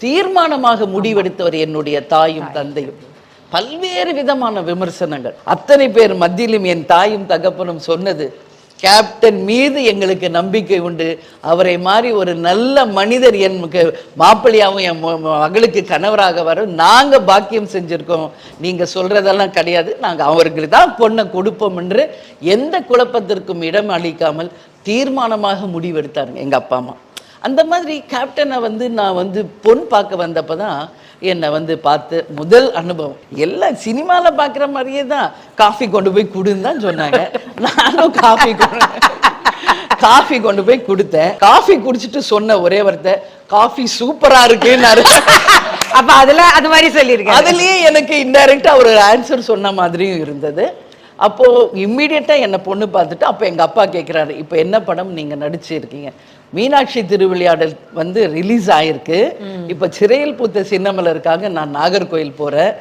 தீர்மானமாக முடிவெடுத்தவர் என்னுடைய தாயும் தந்தையும். பல்வேறு விதமான விமர்சனங்கள் அத்தனை பேர் மத்தியிலும் என் தாயும் தகப்பனும் சொன்னது, கேப்டன் மீது எங்களுக்கு நம்பிக்கை உண்டு, அவரை மாதிரி ஒரு நல்ல மனிதர் என் மாப்பிள்ளையாகவும் என் மகளுக்கு கணவராக வர நாங்கள் பாக்கியம் செஞ்சுருக்கோம், நீங்கள் சொல்கிறதெல்லாம் கிடையாது, நாங்கள் அவருக்கு தான் பொண்ணை கொடுப்போம் என்று எந்த குழப்பத்திற்கும் இடம் அளிக்காமல் தீர்மானமாக முடிவெடுத்தாருங்க எங்கள் அப்பா அம்மா. அந்த மாதிரி கேப்டனை நான் பொன் பார்க்க வந்தப்போ தான் என்னை பார்த்து முதல் அனுபவம் எல்லாம் சினிமாவில் பார்க்குற மாதிரியே தான், காஃபி கொண்டு போய் கொடுன்னு தான் சொன்னாங்க. நானும் காஃபி கொண்டு போய் கொடுத்தேன். காஃபி குடிச்சிட்டு சொன்ன ஒரே வார்த்தை, காஃபி சூப்பரா இருக்குன்னாரு. அப்ப அது மாதிரி சொல்லியிருக்கேன். அதுலயே எனக்கு இன்டைரக்டா ஒரு ஆன்சர் சொன்ன மாதிரியும் இருந்தது. அப்போ இம்மிடியட்டா என்னை பொண்ணு பார்த்துட்டு அப்போ எங்க அப்பா கேட்குறாரு, இப்போ என்ன படம் நீங்க நடிச்சிருக்கீங்க? மீனாட்சி திருவிளையாடல் ரிலீஸ் ஆயிருக்கு, இப்போ சிறையில் பூத்த சின்னமலருக்காக நான் நாகர்கோயில் போறேன்,